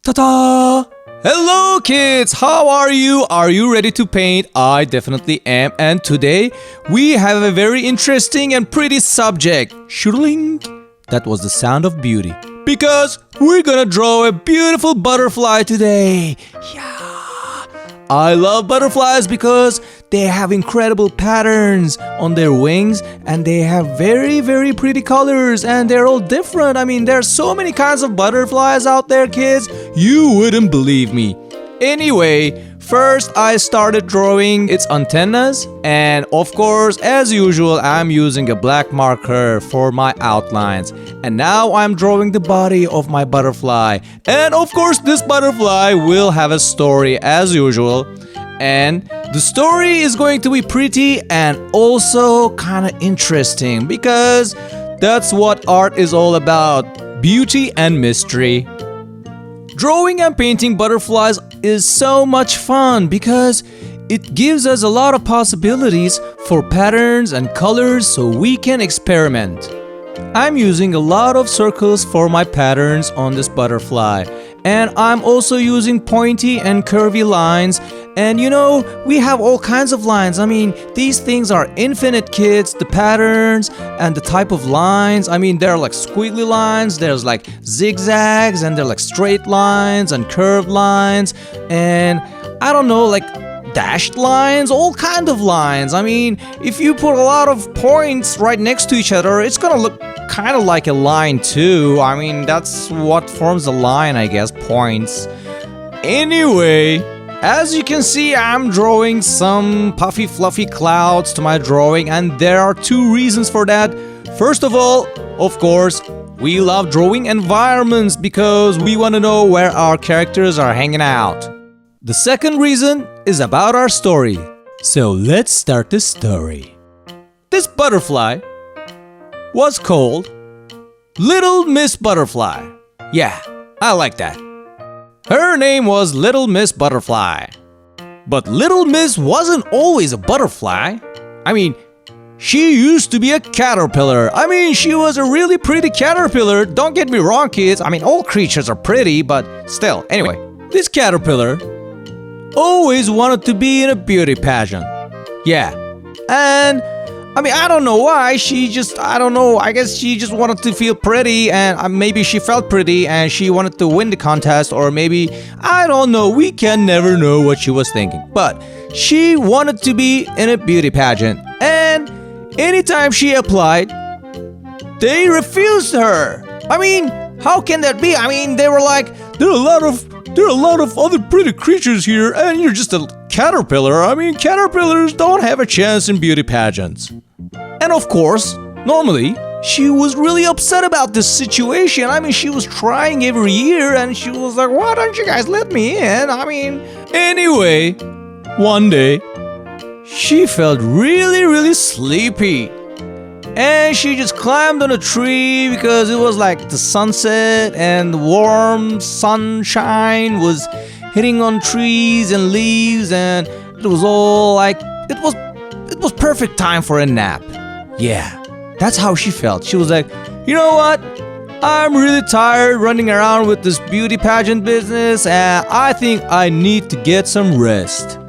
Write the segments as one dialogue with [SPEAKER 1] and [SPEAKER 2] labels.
[SPEAKER 1] Ta-da! Hello kids! How are you? Are you ready to paint? I definitely am, and today we have a very interesting and pretty subject. Shooting! That was the sound of beauty. Because we're gonna draw a beautiful butterfly today. Yeah! I love butterflies because they have incredible patterns on their wings and they have very pretty colors and they're all different. I mean, there's so many kinds of butterflies out there, kids. You wouldn't believe me. Anyway, first I started drawing its antennas, and of course, as usual, I'm using a black marker for my outlines. And now I'm drawing the body of my butterfly. And of course, this butterfly will have a story as usual. And the story is going to be pretty and also kind of interesting because that's what art is all about, beauty and mystery. Drawing and painting butterflies is so much fun because it gives us a lot of possibilities for patterns and colors so we can experiment. I'm using a lot of circles for my patterns on this butterfly, and I'm also using pointy and curvy lines. And you know, we have all kinds of lines. I mean, these things are infinite, kids. The patterns and the type of lines. I mean, there are like squiggly lines, there's like zigzags, and there are like straight lines and curved lines, and I don't know, like dashed lines, all kind of lines. I mean, if you put a lot of points right next to each other, it's gonna look kind of like a line too. I mean, that's what forms a line, I guess, points. Anyway, as you can see, I'm drawing some puffy fluffy clouds to my drawing, and there are two reasons for that. First of all, of course, we love drawing environments because we want to know where our characters are hanging out. The second reason is about our story. So let's start the story. This butterfly was called Little Miss Butterfly. Yeah, I like that. Her name was Little Miss Butterfly. But Little Miss wasn't always a butterfly. I mean, she used to be a caterpillar. I mean, she was a really pretty caterpillar. Don't get me wrong, kids. I mean, all creatures are pretty, but still. Anyway, this caterpillar always wanted to be in a beauty pageant. Yeah. And I mean, I don't know why. I don't know. I guess she just wanted to feel pretty, and maybe she felt pretty and she wanted to win the contest, or maybe, I don't know. We can never know what she was thinking. But she wanted to be in a beauty pageant, and anytime she applied, they refused her. I mean, how can that be? I mean, they were like, there are a lot of other pretty creatures here, and you're just a caterpillar. I mean, caterpillars don't have a chance in beauty pageants. And of course, normally, she was really upset about this situation. I mean, she was trying every year, and she was like, why don't you guys let me in? I mean, anyway, one day, she felt really sleepy. And she just climbed on a tree because it was like the sunset and the warm sunshine was hitting on trees and leaves, and it was all like, it was perfect time for a nap. Yeah, that's how she felt. She was like, you know what? I'm really tired running around with this beauty pageant business, and I think I need to get some rest.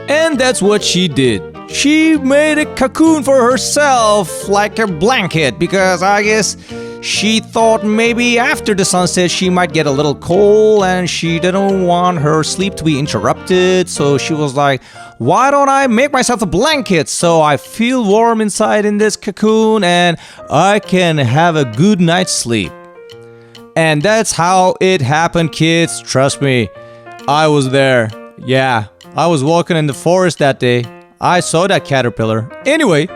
[SPEAKER 1] And that's what she did. She made a cocoon for herself, like a blanket, because I guess she thought maybe after the sunset she might get a little cold and she didn't want her sleep to be interrupted. So she was like, why don't I make myself a blanket so I feel warm inside in this cocoon and I can have a good night's sleep. And that's how it happened, kids. Trust me, I was there. Yeah, I was walking in the forest that day. I saw that caterpillar. Anyway,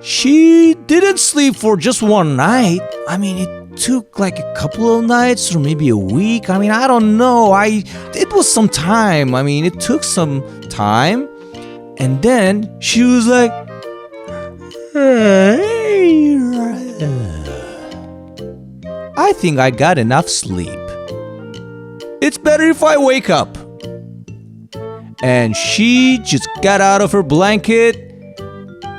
[SPEAKER 1] she didn't sleep for just one night. I mean, it took like a couple of nights or maybe a week. I mean, I don't know. It was some time. I mean, it took some time. And then she was like, hey, I think I got enough sleep. It's better if I wake up. And she just got out of her blanket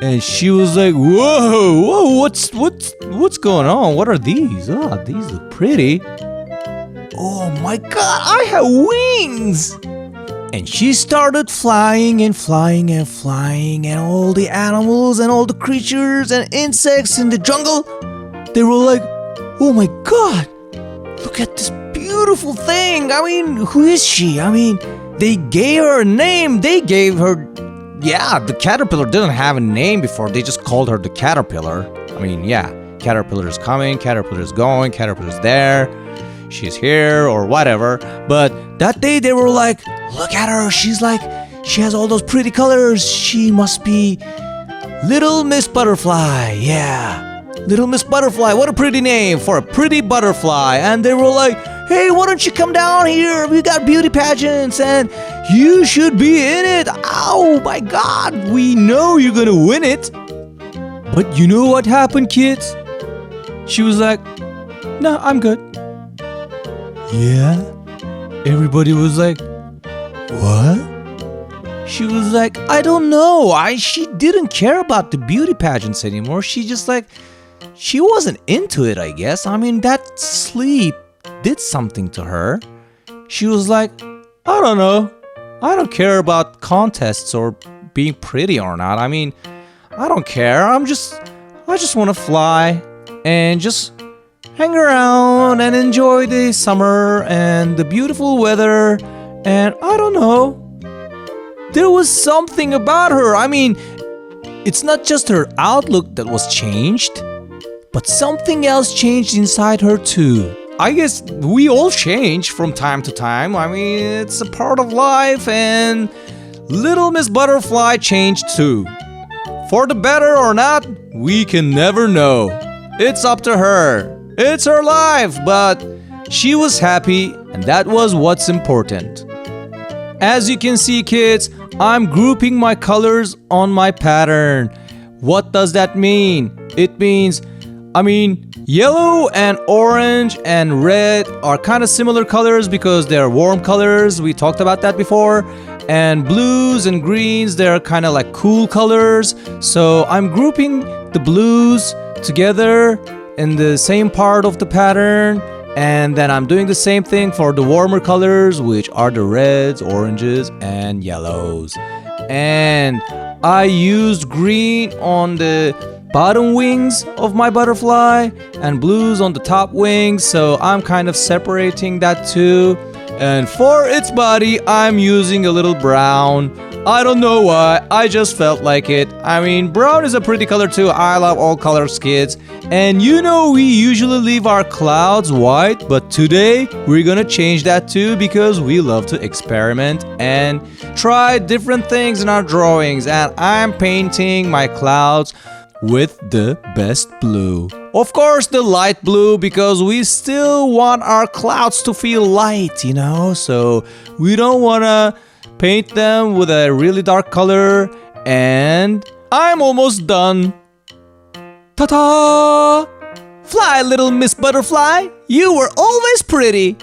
[SPEAKER 1] and she was like, whoa, what's going on? What are these? Oh, these look pretty. oh my god, I have wings! And she started flying and flying and flying, and all the animals and all the creatures and insects in the jungle, they were like, oh my god, look at this beautiful thing. I mean, who is she? I mean, they gave her a name. They gave her, yeah, the caterpillar didn't have a name before. They just called her the caterpillar. I mean, yeah, caterpillar's coming, caterpillar's going, caterpillar's there, she's here or whatever. But that day they were like, look at her. She's like, she has all those pretty colors. She must be Little Miss Butterfly. Yeah, Little Miss Butterfly. What a pretty name for a pretty butterfly. And they were like, hey, why don't you come down here? We got beauty pageants and you should be in it. Oh my god, we know you're gonna win it. But you know what happened, kids? She was like, no, I'm good. Yeah? Everybody was like, what? She was like, I don't know. She didn't care about the beauty pageants anymore. She just like, she wasn't into it, I guess. I mean, that sleep did something to her. She was like, I don't know. I don't care about contests or being pretty or not. I mean, I don't care. I just want to fly and just hang around and enjoy the summer and the beautiful weather. And I don't know. There was something about her. I mean, it's not just her outlook that was changed, but something else changed inside her too. I guess we all change from time to time. I mean, it's a part of life, and Little Miss Butterfly changed too. For the better or not, we can never know. It's up to her. It's her life, but she was happy, and that was what's important. As you can see, kids, I'm grouping my colors on my pattern. What does that mean? It means, yellow and orange and red are kind of similar colors because they're warm colors. We talked about that before. And blues and greens, they're kind of like cool colors. So I'm grouping the blues together in the same part of the pattern. And then I'm doing the same thing for the warmer colors, which are the reds, oranges, and yellows. And I used green on the bottom wings of my butterfly and blues on the top wings, so I'm kind of separating that too. And for its body, I'm using a little brown. I don't know why, I just felt like it. I mean, brown is a pretty color too. I love all colors, kids. And you know, we usually leave our clouds white, but today we're gonna change that too because we love to experiment and try different things in our drawings. And I'm painting my clouds with the best blue. Of course, the light blue, because we still want our clouds to feel light, you know? So we don't wanna paint them with a really dark color. And I'm almost done. Ta-da! Fly, Little Miss Butterfly. You were always pretty.